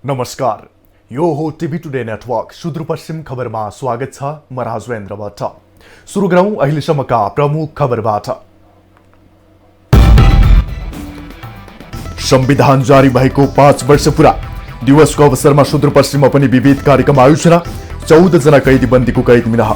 नमस्कार, यो हो टिभी टुडे नेटवर्क सुदूरपश्चिम खबरमा स्वागत छ। म राजवेन्द्रबाट सुरु गरौं अहिलेसम्मका प्रमुख खबरबाट। संविधान जारी भएको 5 वर्ष पूरा दिवसको अवसरमा सुदूरपश्चिममा पनि विविध कार्यक्रम आयोजना। 14 जना कैदी बन्दीको कैद मिनाह।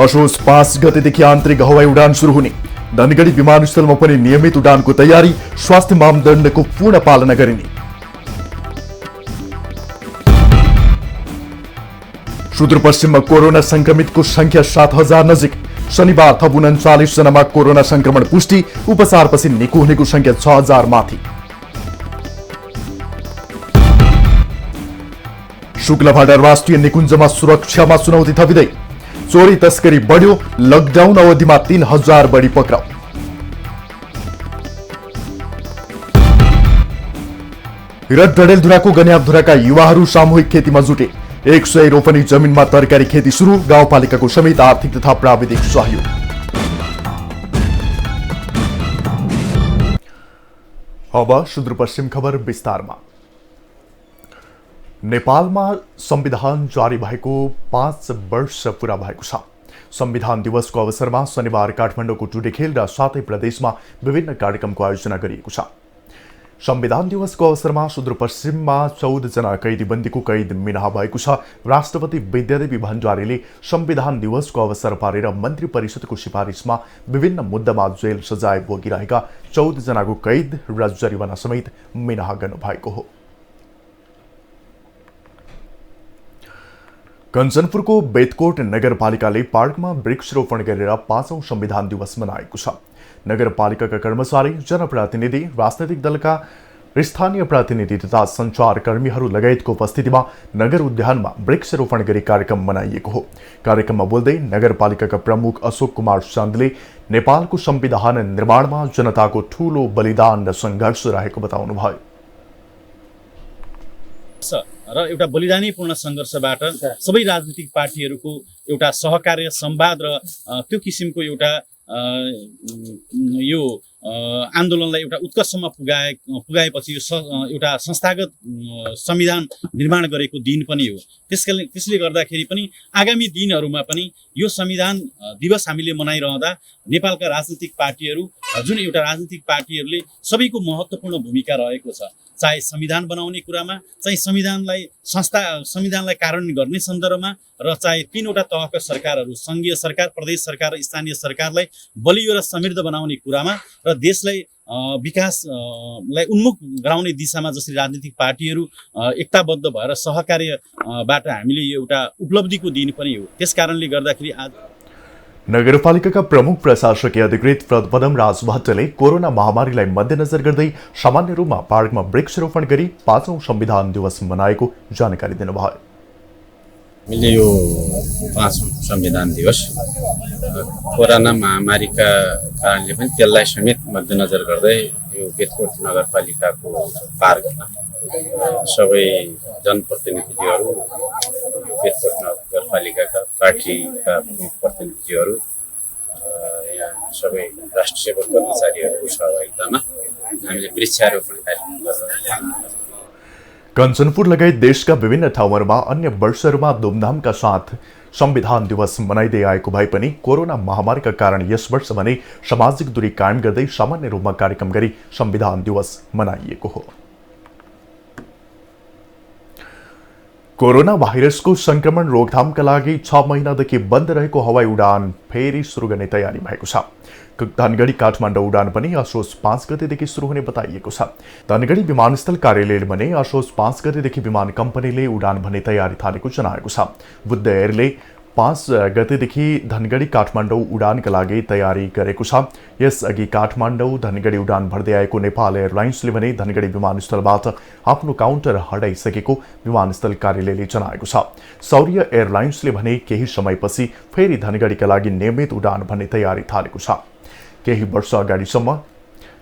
असोज 5 गतेदेखि आन्तरिक हवाई उडान सुरु हुने। धनगढी विमानस्थलमा पनि नियमित उडानको तयारी। स्वास्थ्य मापदण्डको पूर्ण पालना गरिने। सुदूरपश्चिममा कोरोना संक्रमितको संख्या 7,000 नजिक। शनिबार थप 39 जनामा कोरोना संक्रमण पुष्टि। उपचारपछि निको हुनेको संख्या 6,000 माथि। शुक्लभाडा राष्ट्रिय निकुञ्जमा सुरक्षामा चुनौती थपिँदै। चोरी तस्करी बढ्यो। लकडाउन अवधिमा 3,000 बढी पक्राउ। हिरट डडेलधुराको गन्याधुराका युवाहरू सामूहिक खेतीमा जुटे। 100 रोपनी जमिनमा तरकारी खेती सुरु। गाउँपालिकाको समेत आर्थिक तथा प्राविधिक सहयोग। अब सुदूरपश्चिम खबर विस्तारमा। नेपालमा संविधान जारी भएको 5 वर्ष पूरा भएको छ। संविधान दिवसको अवसरमा शनिबार काठमाडौँको टुडेखेल र सातै प्रदेशमा विभिन्न कार्यक्रमको आयोजना गरिएको छ। संविधान दिवसको अवसरमा सुदूरपश्चिममा 14 जना कैदी बन्दीको कैद मिनाह भएको छ। राष्ट्रपति विद्यादेवी भण्डारीले संविधान दिवसको अवसर पारेर मन्त्री परिषदको सिफारिसमा विभिन्न मुद्दामा जेल सजाय भोगिरहेका 14 जनाको कैद र जरिवाना समेत मिनाह गर्नुभएको हो। कञ्चनपुरको बेतकोट नगरपालिकाले पार्कमा वृक्षरोपण गरेर 5औं संविधान दिवस मनाएको छ। नगरपालिकाका कर्मचारी, जनप्रतिनिधि, राजनैतिक दलका स्थानीय प्रतिनिधि तथा सञ्चारकर्मीहरू लगायतको उपस्थितिमा नगर उद्यानमा वृक्षरोपण गरी कार्यक्रम मनाइएको हो। कार्यक्रममा बोल्दै नगरपालिकाका प्रमुख अशोक कुमार चान्दले नेपालको संविधान निर्माणमा जनताको ठूलो बलिदान र सङ्घर्ष रहेको बताउनुभयो। र एउटा बलिदानीपूर्ण सङ्घर्षबाट सबै राजनीतिक पार्टीहरूको एउटा सहकार्य, संवाद र त्यो किसिमको एउटा यो आन्दोलनलाई एउटा उत्कर्षमा पुगाएपछि यो एउटा संस्थागत संविधान निर्माण गरेको दिन पनि हो। त्यसले गर्दाखेरि पनि आगामी दिनहरूमा पनि यो संविधान दिवस हामीले मनाइरहँदा नेपालका राजनीतिक पार्टीहरू, जुन एउटा राजनीतिक पार्टीहरूले सबैको महत्त्वपूर्ण भूमिका रहेको छ, चाहे संविधान बनाउने कुरामा, चाहे संविधानलाई कार्यान्वयन गर्ने सन्दर्भमा, र चाहे 3वटा तहका सरकारहरू, संघीय सरकार, प्रदेश सरकार र स्थानीय सरकारलाई बलियो र समृद्ध बनाउने कुरामा र देशलाई विकासलाई उन्मुख गराउने दिशामा जसरी राजनीतिक पार्टीहरू एकताबद्ध भएर सहकार्यबाट हामीले यो एउटा उपलब्धिको दिन पनि हो। त्यसकारणले गर्दाखेरि आज नगरपालिकाका प्रमुख प्रशासकीय अधिकृत पदमराज भट्टले कोरोना महामारीलाई मध्यनजर गर्दै सामान्य रूपमा पार्कमा वृक्षरोपण गरी 5औं संविधान दिवस मनाएको जानकारी दिनुभयो। हामीले यो 5औं संविधान दिवस कोरोना महामारीका कारणले पनि त्यसलाई समेत मध्यनजर गर्दै यो बेतकोट नगरपालिकाको पार्कमा सबै जनप्रतिनिधिहरू, बेतकोट नगरपालिकाका पार्टीका प्रमुख प्रतिनिधिहरू, यहाँ सबै राष्ट्रिय सेवक कर्मचारीहरूको सहभागितामा हामीले वृक्षारोपण कार्यक्रम गर्छौँ। कञ्चनपुर लगायत देशका विभिन्न ठाउँहरूमा अन्य वर्षहरूमा धुमधामका साथ संविधान दिवस मनाइदै आएको भए पनि कोरोना महामारीका कारण यस वर्ष भने सामाजिक दूरी कायम गर्दै सामान्य रूपमा कार्यक्रम गरी संविधान दिवस मनाइएको हो। कोरोना भाइरसको संक्रमण रोकथामका लागि 6 महिनादेखि बन्द रहेको हवाई उडान फेरि सुरु गर्ने तयारी भएको छ। धनगढी काठमाडौँ उडान पनि असोज 5 गतेदेखि सुरु हुने बताइएको छ। धनगढी विमानस्थल कार्यालयले भने असोज 5 गतेदेखि विमान कम्पनीले उडान भन्ने तयारी थालेको जनाएको छ। बुद्ध एयरले 5 गतेदेखि धनगढी काठमाडौँ उडानका लागि तयारी गरेको छ। यसअघि काठमाडौँ धनगढी उडान भर्दै आएको नेपाल एयरलाइन्सले भने धनगढी विमानस्थलबाट आफ्नो काउन्टर हटाइसकेको विमानस्थल कार्यालयले जनाएको छ। सौर्य एयरलाइन्सले भने केही समयपछि फेरि धनगढीका लागि नियमित उडान भन्ने तयारी थालेको छ। केही वर्ष अगाडिसम्म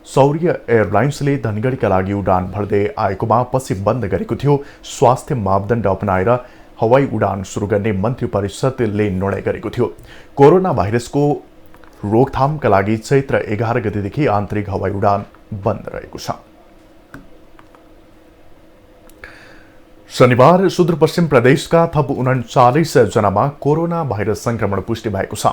सौर्य एयरलाइन्सले धनगढीका लागि उडान भर्दै आएकोमा पछि बन्द गरेको थियो। स्वास्थ्य मापदण्ड अपनाएर हवाई उडान सुरु गर्ने मन्त्री परिषदले निर्णय गरेको थियो। कोरोना भाइरसको रोकथामका लागि चैत्र 11 गतेदेखि आन्तरिक हवाई उडान बन्द रहेको छ। शनिबार सुदूरपश्चिम प्रदेशका थप 39 जनामा कोरोना भाइरस संक्रमण पुष्टि भएको छ।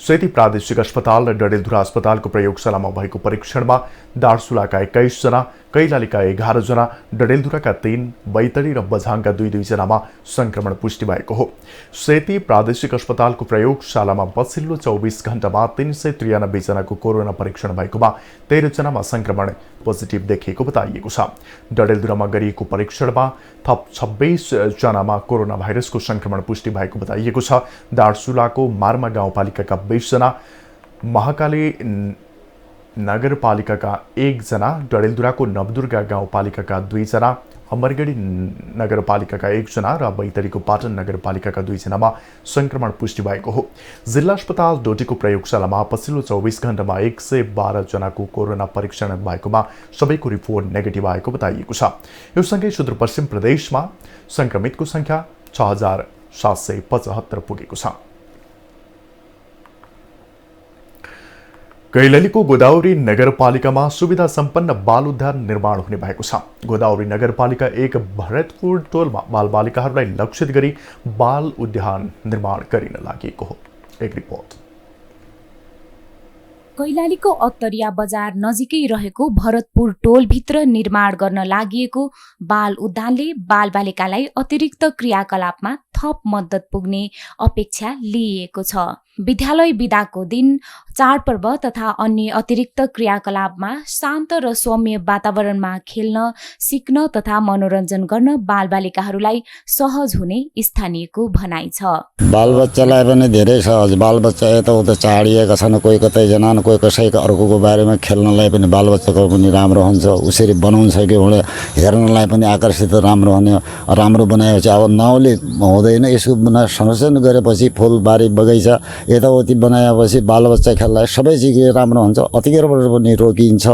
सेती प्रादेशिक अस्पताल र डडेलधुरा अस्पतालको प्रयोगशालामा भएको परीक्षणमा दार्चुलाका 21 जना, कैलालीका 11 जना, डडेलधुराका 3, बैतडी र बझाङका 2 जनामा संक्रमण पुष्टि भएको हो। सेती प्रादेशिक अस्पतालको प्रयोगशालामा पछिल्लो 24 घण्टामा 393 जनाको कोरोना परीक्षण भएकोमा 13 जनामा संक्रमण पोजिटिभ देखिएको बताइएको छ। डडेलधुरामा गरिएको परीक्षणमा थप 26 जनामा कोरोना भाइरसको संक्रमण पुष्टि भएको बताइएको छ। दार्चुलाको मार्मा गाउँपालिकाका 20 जना, महाकाली नगरपालिकाका 1 जना, डडेलधुराको नवदुर्गा गाउँपालिकाका 2 जना, अमरगढी नगरपालिकाका 1 जना र बैतडीको पाटन नगरपालिकाका 2 जनामा संक्रमण पुष्टि भएको हो। जिल्ला अस्पताल डोटीको प्रयोगशालामा पछिल्लो 24 घण्टामा 112 जनाको कोरोना परीक्षण भएकोमा सबैको रिपोर्ट नेगेटिभ आएको बताइएको छ। यो सँगै सुदूरपश्चिम प्रदेशमा संक्रमितको संख्या 6775 पुगेको छ। कैलालीको गोदावरी नगरपालिकामा सुविधा सम्पन्न बाल उद्यान निर्माण हुने भएको छ। गोदावरी नगरपालिका 1 भरतपुर टोलमा बालबालिकाहरूलाई लक्षित गरी बाल उद्यान निर्माण गरिन लागेको हो। एक रिपोर्ट। कैलालीको अत्तरिया बजार नजिकै रहेको भरतपुर टोलभित्र निर्माण गर्न लागि बाल उद्यानले बालबालिकालाई अतिरिक्त क्रियाकलापमा थप मद्दत पुग्ने अपेक्षा लिएको छ। विद्यालय बिदाको दिन, चाडपर्व तथा अन्य अतिरिक्त क्रियाकलापमा शान्त र सौम्य वातावरणमा खेल्न, सिक्न तथा मनोरञ्जन गर्न बालबालिकाहरूलाई सहज हुने स्थानीयको भनाइ छ। बालबच्चालाई पनि धेरै सहज, बालबच्चा यताउता चाडिएका छन्, कोही कतै जान, कोही कसैको अर्कोको बारेमा खेल्नलाई पनि बालबच्चाको पनि राम्रो हुन्छ। उसरी बनाउन सक्यो भने हेर्नलाई पनि आकर्षित राम्रो हुने। राम्रो बनाएपछि अब नाउले हुँदैन, यसको संरक्षण गरेपछि फुलबारी बगैँचा यताउति बनाएपछि बालबच्चा खेल्दा सबै चिज राम्रो हुन्छ। अतिक्रमण पनि रोकिन्छ।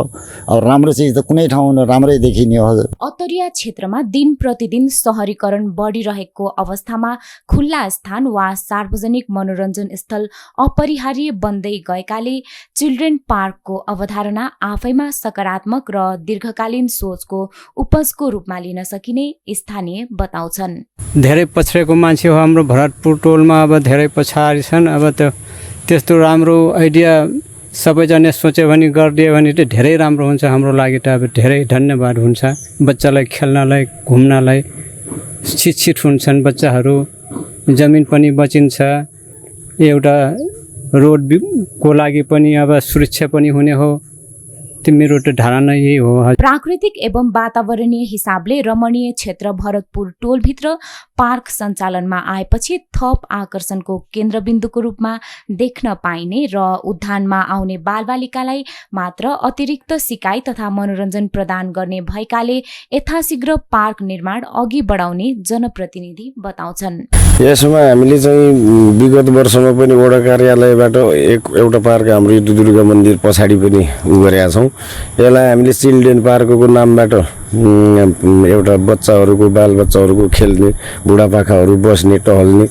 अब राम्रो चिज त कुनै ठाउँमा राम्रै देखिने हो। अत्तरिया क्षेत्रमा दिन प्रतिदिन शहरीकरण बढिरहेको अवस्थामा खुल्ला स्थान वा सार्वजनिक मनोरञ्जन स्थल अपरिहार्य बन्दै गएकाले चिल्ड्रेन पार्कको अवधारणा आफैमा सकारात्मक र दीर्घकालीन सोचको उपजको रूपमा लिन सकिने स्थानीय बताउँछन्। धेरै पछाडिको मान्छे हो हाम्रो भरतपुर टोलमा, अब धेरै पछाडि छन्। अब त त्यस्तो राम्रो आइडिया सबैजना सोच्यो भने गरिदियो भने त धेरै राम्रो हुन्छ हाम्रो लागि। त अब धेरै धन्यवाद हुन्छ। बच्चालाई खेल्नलाई, घुम्नलाई शिक्षित हुन्छन् बच्चाहरू, जमिन पनि बचिन्छ, एउटा रोडको लागि पनि अब सुरक्षा पनि हुने हो। मेरो त धारणा यही हो। प्राकृतिक एवं वातावरणीय हिसाबले रमणीय क्षेत्र भरतपुर टोलभित्र पार्क सञ्चालनमा आएपछि थप आकर्षणको केन्द्रबिन्दुको रूपमा देख्न पाइने र उद्यानमा आउने बालबालिकालाई मात्र अतिरिक्त सिकाइ तथा मनोरञ्जन प्रदान गर्ने भएकाले यथाशीघ्र पार्क निर्माण अघि बढाउने जनप्रतिनिधि बताउँछन्। यसमा हामीले चाहिँ विगत वर्षमा पनि वडा कार्यालयबाट एउटा पार्क हाम्रो दुर्गा मन्दिर पछाडि पनि गरेका छौँ। यसलाई हामीले चिल्ड्रेन पार्कको नामबाट एउटा बच्चाहरूको, बालबच्चाहरूको खेल्ने, बुढापाकाहरू बस्ने, टहल्ने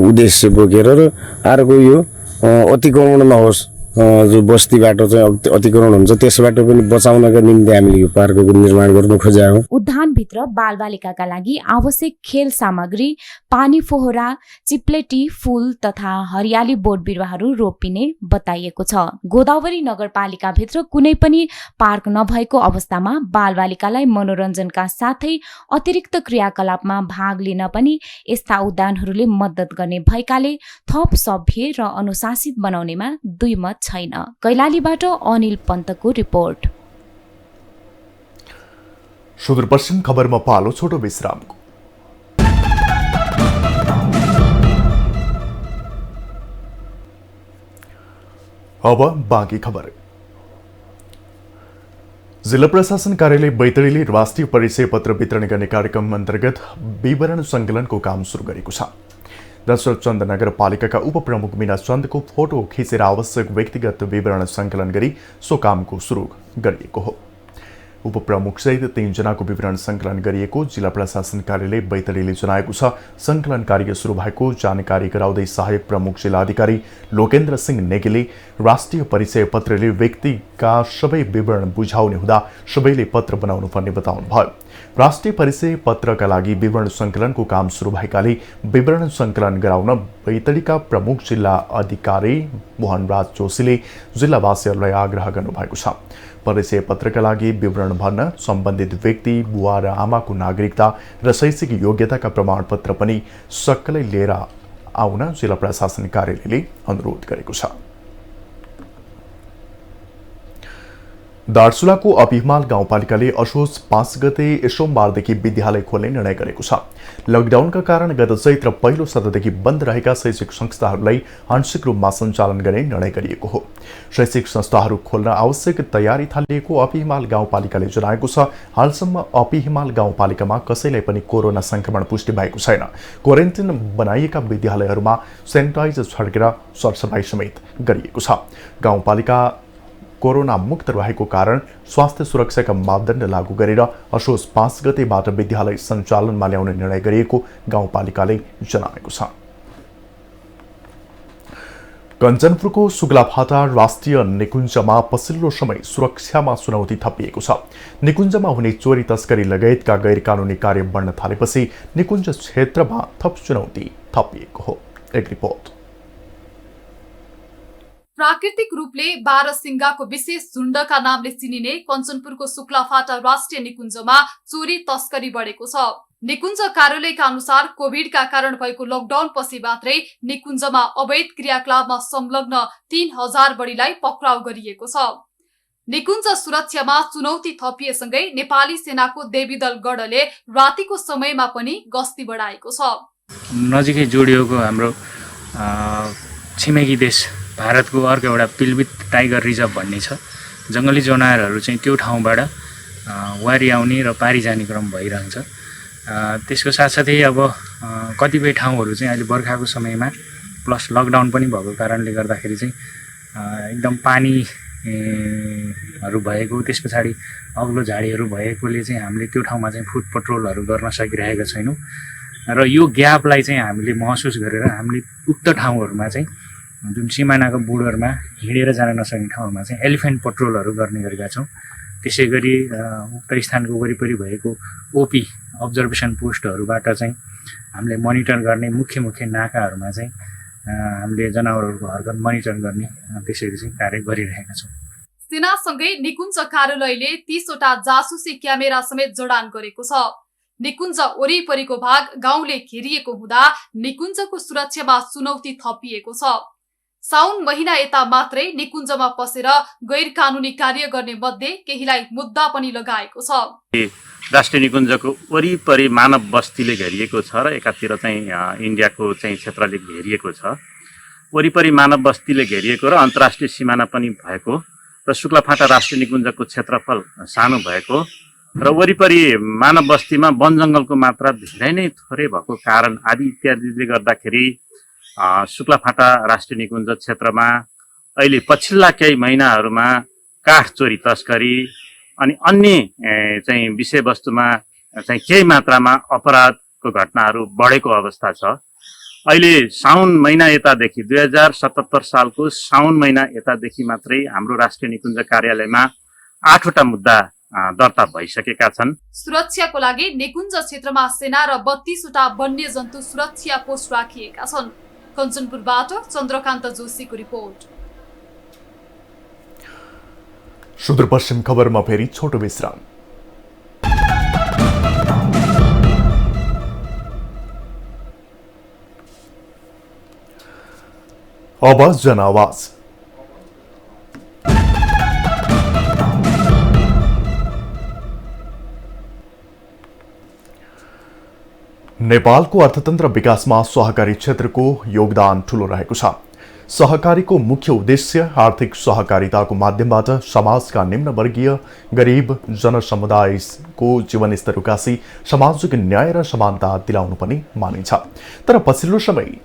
उद्देश्य बोकेर र अर्को यो अतिक्रमण नहोस्, जो बस्तीबाट चाहिँ अतिक्रमण हुन्छ त्यसबाट पनि बचाउनका निम्ति हामीले यो पार्कको निर्माण गर्न खोजेका हौँ। उद्यानभित्र बालबालिकाका लागि आवश्यक खेल सामग्री, पानी फोहरा, चिप्लेटी, फूल तथा हरियाली बोट बिरुवाहरू रोपिने बताइएको छ। गोदावरी नगरपालिकाभित्र कुनै पनि पार्क नभएको अवस्थामा बालबालिकालाई मनोरञ्जनका साथै अतिरिक्त क्रियाकलापमा भाग लिन पनि यस्ता उद्यानहरूले मद्दत गर्ने भएकाले थप सभ्य र अनुशासित बनाउनेमा दुई मत छैन। कैलालीबाट अनिल पन्तको रिपोर्ट। सुदूरपश्चिम खबरमा पालो छोटो विश्रामको। अब बाँकी खबर। जिल्ला प्रशासन कार्यालय बैतडीले राष्ट्रिय परिचय पत्र वितरण गर्ने कार्यक्रम अन्तर्गत विवरण सङ्कलनको काम सुरु गरेको छ। दशरथ चन्द नगरपालिकाका उपप्रमुख मीना चन्दको फोटो खिचेर आवश्यक व्यक्तिगत विवरण सङ्कलन गरी सो कामको सुरु गरिएको हो। उपप्रमुखसहित 3 जनाको विवरण सङ्कलन गरिएको जिल्ला प्रशासन कार्यालय बैतडीले जनाएको छ। सङ्कलन कार्य सुरु भएको जानकारी गराउँदै सहायक प्रमुख जिल्लाधिकारी लोकेन्द्र सिंह नेगीले राष्ट्रिय परिचय पत्रले व्यक्तिका सबै विवरण बुझाउने हुँदा सबैले पत्र बनाउनु पर्ने बताउनुभयो। राष्ट्रिय परिचय पत्रका लागि विवरण सङ्कलनको काम सुरु भएकाले विवरण सङ्कलन गराउन बैतडीका प्रमुख जिल्ला अधिकारी मोहनराज जोशीले जिल्लावासीहरूलाई आग्रह गर्नुभएको छ। परिचय पत्रका लागि विवरण भर्न सम्बन्धित व्यक्ति, बुवा र आमाको नागरिकता र शैक्षिक योग्यताका प्रमाणपत्र पनि सक्कलै लिएर आउन जिल्ला प्रशासन कार्यालयले अनुरोध गरेको छ। दार्चुलाको अभिहिमाल गाउँपालिकाले असोज 5 गते सोमबारदेखि विद्यालय खोल्ने निर्णय गरेको छ। लकडाउनका कारण गत चैत्र पहिलो सत्रदेखि बन्द रहेका शैक्षिक संस्थाहरूलाई आंशिक रूपमा सञ्चालन गर्ने निर्णय गरिएको हो। शैक्षिक संस्थाहरू खोल्न आवश्यक तयारी थालिएको अभिहिमाल गाउँपालिकाले जनाएको छ। हालसम्म अभिहिमाल गाउँपालिकामा कसैलाई पनि कोरोना संक्रमण पुष्टि भएको छैन। क्वारेन्टाइन बनाइएका विद्यालयहरूमा सेनिटाइजर छर्केर सरसफाई समेत गरिएको छ। गाउँपालिका कोरोना मुक्त रहेको कारण स्वास्थ्य सुरक्षाका मापदण्ड लागू गरेर असोज 5 गतेबाट विद्यालय सञ्चालनमा ल्याउने निर्णय गरिएको गाउँपालिकाले जनाएको छ। कञ्चनपुरको सुगलाफाटा राष्ट्रिय निकुञ्जमा पछिल्लो समय सुरक्षामा चुनौती थपिएको छ। निकुञ्जमा हुने चोरी, तस्करी लगायतका गैरकानूनी कार्य बढ्न थालेपछि निकुञ्ज क्षेत्रमा थप चुनौती थपिएको हो। एक रिपोर्ट। प्राकृतिक रूपले 12 सिंगाको विशेष झुण्डका नामले चिनिने कञ्चनपुरको शुक्लाफाटा राष्ट्रिय निकुञ्जमा चोरी तस्करी बढेको छ। निकुञ्ज कार्यालयका अनुसार कोभिडका कारण भएको लकडाउन पछि मात्रै निकुञ्जमा अवैध क्रियाकलापमा संलग्न 3000 बढीलाई पक्राउ गरिएको छ। निकुञ्ज सुरक्षामा चुनौती थपिएसँगै नेपाली सेनाको देवीदल गढले रातिको समयमा पनि गस्ती बढाएको छ। नजिकै जोडिएको हाम्रो छिमेकी देश भारतको अर्को एउटा पिलबित टाइगर रिजर्भ भन्ने छ। जङ्गली जनावरहरू चाहिँ त्यो ठाउँबाट वारी आउने र पारी जाने क्रम भइरहन्छ। त्यसको साथसाथै अब कतिपय ठाउँहरू चाहिँ अहिले बर्खाको समयमा प्लस लकडाउन पनि भएको कारणले गर्दाखेरि चाहिँ एकदम पानीहरू भएको, त्यस पछाडि अग्लो झाडीहरू भएकोले चाहिँ हामीले त्यो ठाउँमा चाहिँ फुट पट्रोलहरू गर्न सकिरहेका छैनौँ र यो ग्यापलाई चाहिँ हामीले महसुस गरेर हामीले उक्त ठाउँहरूमा चाहिँ जुन सिमानाको बोर्डरमा हिँडेर जान नसक्ने ठाउँमा चाहिँ एलिफेन्ट पट्रोलहरू गर्ने गरेका छौँ। त्यसै गरी उक्त स्थानको वरिपरि भएको ओपी अब्जर्भेसन पोस्टहरूबाट चाहिँ हामीले मोनिटर गर्ने मुख्य नाकाहरूमा चाहिँ हामीले जनावरहरूको हरकत मोनिटर गर्ने त्यसरी चाहिँ कार्य गरिरहेका छौँ। सेनासँगै निकुञ्ज कार्यालयले 30 वटा जासुसी क्यामेरा समेत जडान गरेको छ। निकुञ्ज वरिपरिको भाग गाउँले घेरिएको हुँदा निकुञ्जको सुरक्षामा चुनौती थपिएको छ। साउन महिना यता मात्रै निकुञ्जमा पसेर गैर कानूनी कार्य गर्ने मध्ये केहीलाई मुद्दा पनि लगाएको छ। राष्ट्रिय निकुञ्जको वरिपरि मानव बस्तीले घेरिएको छ र एकातिर चाहिँ इन्डियाको चाहिँ क्षेत्रले घेरिएको छ। वरिपरि मानव बस्तीले घेरिएको र अन्तर्राष्ट्रिय सिमाना पनि भएको र शुक्लाफाटा राष्ट्रिय निकुञ्जको क्षेत्रफल सानो भएको र वरिपरि मानव बस्तीमा वन जङ्गलको मात्रा धेरै नै थोरै भएको कारण आदि इत्यादिले गर्दाखेरि शुक्लाफाटा राष्ट्रिय निकुञ्ज क्षेत्रमा अहिले पछिल्ला केही महिनाहरूमा काठ चोरी तस्करी अनि अन्य चाहिँ विषयवस्तुमा चाहिँ केही मात्रामा अपराधको घटनाहरू बढेको अवस्था छ। अहिले साउन महिना यतादेखि 2077 सालको साउन महिना यतादेखि मात्रै हाम्रो राष्ट्रिय निकुञ्ज कार्यालयमा 8 वटा मुद्दा दर्ता भइसकेका छन्। सुरक्षाको लागि निकुञ्ज क्षेत्रमा सेना र 32 वटा वन्यजन्तु सुरक्षा पोस्ट राखिएका छन्। कञ्चनपुरबाट चन्द्रकान्त जोशीको रिपोर्ट। सुदूरपश्चिम खबरमा फेरि छोटो विश्राम। अब जनआवाज। नेपालको अर्थतन्त्र विकासमा सहकारी क्षेत्रको योगदान ठूलो रहेको छ। सहकारीको मुख्य उद्देश्य आर्थिक सहकारिताको माध्यमबाट समाजका निम्न वर्गीय गरिब जनसमुदायको जीवनस्तर उकासी सामाजिक न्याय र समानता दिलाउनु पनि मानिन्छ। तर पछिल्लो समय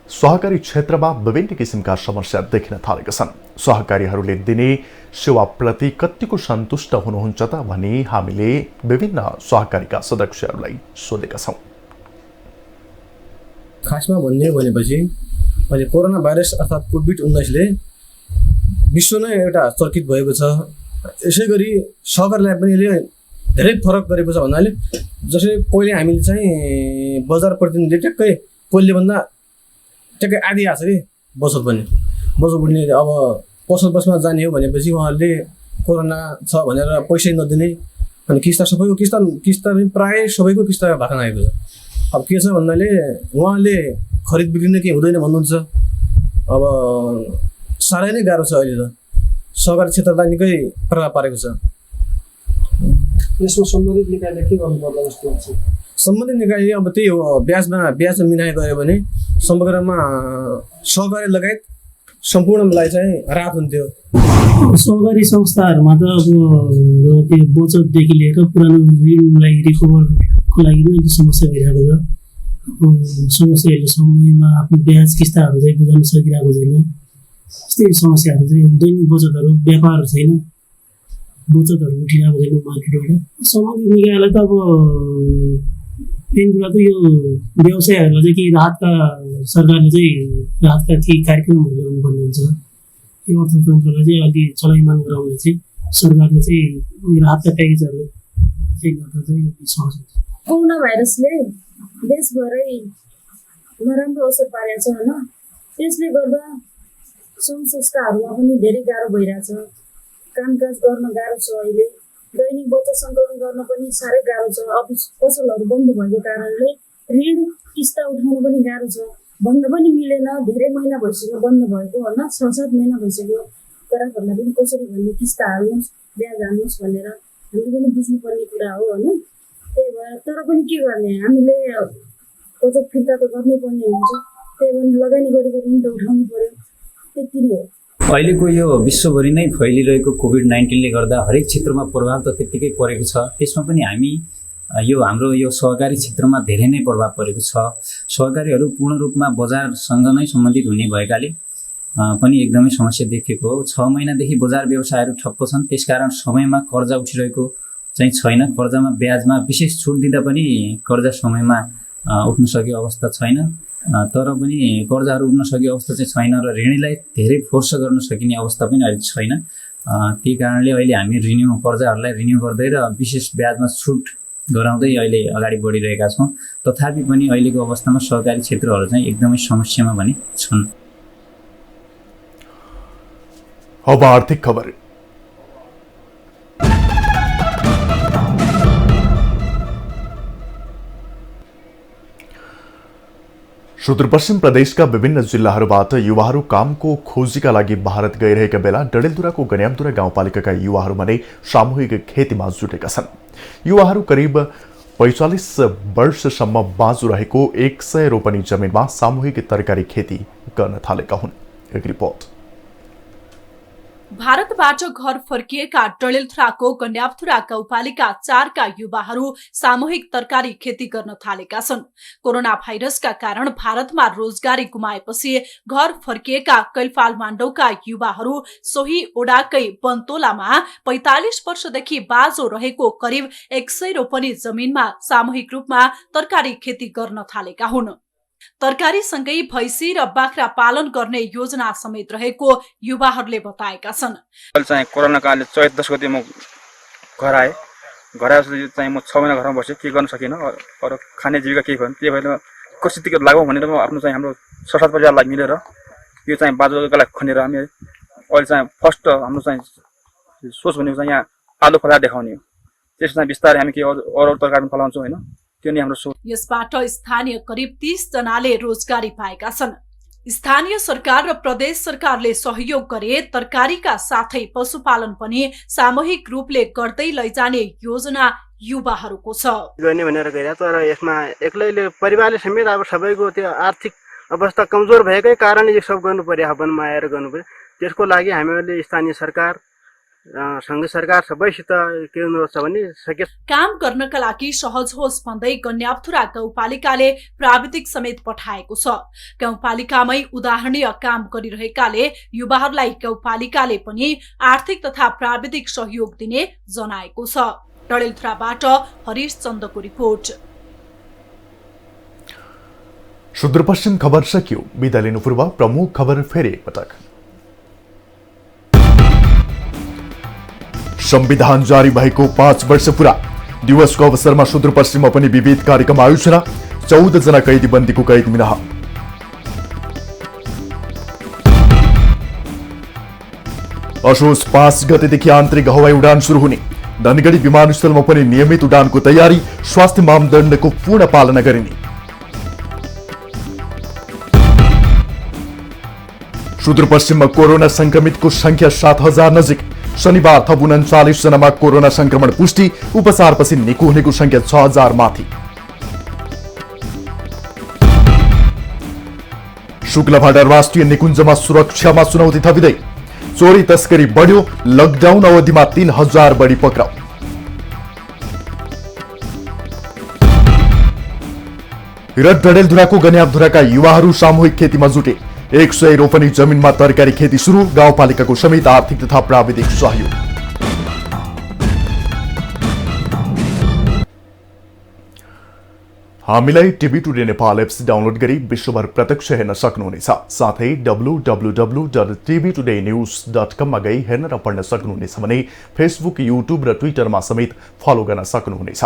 सहकारी क्षेत्रमा विभिन्न किसिमका समस्या देखिन थालेका छन्। सहकारीहरूले दिने सेवाप्रति कतिको सन्तुष्ट हुनुहुन्छ त भनी हामीले विभिन्न सहकारीका सदस्यहरूलाई सोधेका छौँ। खासमा भन्ने भनेपछि अहिले कोरोना भाइरस अर्थात् कोभिड-19ले विश्व नै एउटा चर्कित भएको छ। यसै गरी सहकारीलाई पनि यसले धेरै फरक गरेको छ भन्नाले जसरी पहिले हामीले चाहिँ बजार प्रतिनिधिले ट्याक्कै पहिलेभन्दा ट्याक्कै आधी आएको छ कि बचत बुझ्ने अब पसल बसमा जाने हो भनेपछि उहाँहरूले कोरोना छ भनेर पैसै नदिने अनि किस्ता सबैको किस्ता प्रायः सबैको किस्ता भाग्न आएको छ। अब के छ भन्नाले उहाँले खरिद बिक्री नै केही हुँदैन भन्नुहुन्छ। अब साह्रै नै गाह्रो छ अहिले त सहकारी क्षेत्रलाई निकै प्रभाव पारेको छ। यसमा सम्बन्धित निकायले के गर्नुपर्ला जस्तो लाग्छ? सम्बन्धित निकायले अब त्यही हो ब्याज मिलाइ गयो भने समग्रमा सहकारी लगायत सम्पूर्णलाई चाहिँ राहत हुन्थ्यो। सहकारी संस्थाहरूमा त अब त्यो बचतदेखि लिएर पुरानो ऋणलाई रिकभरको लागि नै समस्या भइरहेको छ। समस्याहरूले समयमा आफ्नो ब्याज किस्ताहरू चाहिँ बुझाउन सकिरहेको छैन। यस्तै समस्याहरू चाहिँ दैनिक बचतहरू व्यापार छैन, बचतहरू उठिरहेको छैन मार्केटबाट। सम्बन्धित निकायलाई त अब मेन कुरा त यो व्यवसायहरूलाई चाहिँ केही राहतका सरकारले चाहिँ राहतका केही कार्यक्रमहरू ल्याउनु पर्ने हुन्छ। यो अर्थतन्त्रलाई चाहिँ अलि चलायमान गराउन चाहिँ सरकारले चाहिँ राहतका प्याकेजहरू चाहिँ गर्दा चाहिँ सहज हुन्छ। कोरोना भाइरसले देशभरै नराम्रो असर पारेको छ होइन। त्यसले गर्दा सङ्घ संस्थाहरूमा पनि धेरै गाह्रो भइरहेछ। कामकाज गर्न गाह्रो छ। अहिले दैनिक बचत सङ्कलन गर्न पनि साह्रै गाह्रो छ। अफिस पसलहरू बन्द भएको कारणले ऋण किस्ता उठाउनु पनि गाह्रो छ। भन्न पनि मिलेन, धेरै महिना भइसक्यो बन्द भएको होइन, 6-7 महिना भइसक्यो। ग्राहकहरूलाई पनि कसरी भन्ने किस्ता हाल्नुहोस्, ब्याज हाल्नुहोस् भनेर हामीले पनि बुझ्नुपर्ने कुरा हो होइन। त्यही भएर तर पनि के गर्ने, हामीले बचत फिर्ता त गर्नै पर्ने हुन्छ। त्यही भएर लगानी गरेको ऋण त उठाउनु पर्यो, त्यति नै हो। अहिलेको यो विश्वभरि नै फैलिरहेको कोभिड-19ले गर्दा हरेक क्षेत्रमा प्रभाव त त्यत्तिकै परेको छ। त्यसमा पनि हामी हाम्रो यो सहकारी क्षेत्रमा धेरै नै प्रभाव परेको छ। सहकारीहरू पूर्ण रूपमा बजारसँग नै सम्बन्धित हुने भएकाले पनि एकदमै समस्या देखिएको हो। 6 महिनादेखि बजार व्यवसायहरू ठप्प छन्। त्यसकारण समयमा कर्जा उठिरहेको चाहिँ छैन। कर्जामा ब्याजमा विशेष छुट दिँदा पनि कर्जा समयमा उठ्न सकेको अवस्था छैन। तर पनि कर्जाहरू उठ्न सकेको अवस्था चाहिँ छैन र ऋणीलाई धेरै फोर्स गर्न सकिने अवस्था पनि अहिले छैन। त्यही कारणले अहिले हामी कर्जाहरूलाई रिन्यू गर्दै र विशेष ब्याजमा छुट गराउँदै अहिले अगाडि बढिरहेका छौँ। तथापि पनि अहिलेको अवस्थामा सहकारी क्षेत्रहरू चाहिँ एकदमै समस्यामा भने छन्। अब आर्थिक खबर। सुदूरपश्चिम प्रदेशका विभिन्न जिल्लाहरूबाट युवाहरू कामको खोजीका लागि भारत गइरहेका बेला डडेलधुराको गन्यामधुरा गाउँपालिकाका युवाहरू भने सामूहिक खेतीमा जुटेका छन्। युवाहरू करिब 45 वर्षसम्म बाँझो रहेको 100 रोपनी जमिनमा सामूहिक तरकारी खेती गर्न थालेका हुन्। एक रिपोर्ट। भारतबाट घर फर्किएका डडेलधुराको गन्यामधुरा गाउँपालिका 4 का युवाहरू सामूहिक तरकारी खेती गर्न थालेका छन्। कोरोना भाइरसका कारण भारतमा रोजगारी गुमाएपछि घर फर्किएका कैलफाल माण्डौका युवाहरू सोही ओडाकै बन्तोलामा 45 वर्षदेखि बाँझो रहेको करिब 100 रोपनी जमिनमा सामूहिक रूपमा तरकारी खेती गर्न थालेका हुन्। तरकारी सँगै भैँसी र बाख्रा पालन गर्ने योजना समेत रहेको युवाहरूले बताएका छन्। चाहिँ कोरोना कालले चैत 10 गते म घर आएपछि चाहिँ म 6 महिना घरमा बसेँ, के गर्न सकिनँ। अरू खाने जीविका केही भएन। त्यही भएर कसरी लागौँ भनेर म आफ्नो चाहिँ हाम्रो 6-7 परिवारलाई मिलेर यो चाहिँ बाँझोका लागि खनेर हामी अहिले चाहिँ फर्स्ट हाम्रो चाहिँ सोच भनेको चाहिँ यहाँ आलु फलाएर देखाउने हो। त्यसमा चाहिँ बिस्तारै हामी के अरू तरकारी फलाउँछौँ होइन। यसबाट स्थानीय करिब 30 जनाले रोजगारी पाएका छन्। स्थानीय सरकार र प्रदेश सरकारले सहयोग गरे तरकारीका साथै पशुपालन पनि सामूहिक रूपले गर्दै लैजाने योजना युवाहरूको छ। गर्ने भनेर गइरा, तर यसमा एक्लैले परिवारले समेत अब सबैको त्यो आर्थिक अवस्था कमजोर भएकै कारणले यो सब गर्नु पर्यो। वनमा आएर गर्नु पर्यो। त्यसको लागि हामीहरूले स्थानीय सरकार सङ्घ सरकार सबैसित के अनुरोध छ भने सके काम गर्नका लागि सहज होस् भन्दै गन्याथुरा गाउँपालिकाले प्राविधिक समेत पठाएको छ। गाउँपालिकामै उदाहरणीय काम गरिरहेकाले युवाहरूलाई गाउँपालिकाले पनि आर्थिक तथा प्राविधिक सहयोग दिने जनाएको छ। डडेलधुराबाट हरिश चन्दको रिपोर्ट। सुदूरपश्चिम खबर सकियो। बिदा लिनु पूर्व प्रमुख खबर फेरि एकपटक। संविधान जारी भएको 5 वर्ष पूरा दिवसको अवसरमा सुदूरपश्चिममा पनि विविध कार्यक्रम आयोजना। 14 जना कैदी बन्दीको कैद मिनाह। असोज 5 गतेदेखि आन्तरिक हवाई उडान सुरु हुने। धनगढी विमानस्थलमा पनि नियमित उडानको तयारी। स्वास्थ्य मापदण्डको पूर्ण पालना गरिने। सुदूरपश्चिममा कोरोना संक्रमितको संख्या 7000 नजिक। शनिबार थप 39 जनामा कोरोना संक्रमण पुष्टि। उपचारपछि निको हुनेको संख्या 6000 माथि। शुक्लभाडा राष्ट्रिय निकुञ्जमा सुरक्षामा चुनौती थपिँदै चोरी तस्करी बढ्यो। लकडाउन अवधिमा 3000 बढी पक्राउ। र डडेलधुराको गन्याथुराका युवाहरू सामूहिक खेतीमा जुटे। 100 रोपनी जमिनमा तरकारी खेती सुरु। गाउँपालिकाको समेत आर्थिक तथा प्राविधिक सहयोग। हामीलाई TV today Nepal apps download गरी विश्वभर प्रत्यक्ष हेर्न सक्नुहुनेछ। साथै www.tvtoday.news.com मा गई हेर्न र पढ्न सक्नुहुनेछ भने फेसबुक, युट्युब र ट्विटरमा समेत फलो गर्न सक्नुहुनेछ।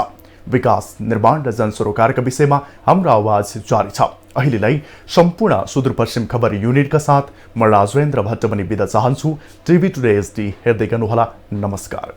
विकास, निर्माण र जनसरोकारका विषयमा हाम्रो आवाज जारी छ। अहिलेलाई सम्पूर्ण सुदूरपश्चिम खबर युनिटका साथ म राजेन्द्र भट्ट पनि बिदा चाहन्छु। टिभी टुडे HD हेर्दै गर्नुहोला। नमस्कार।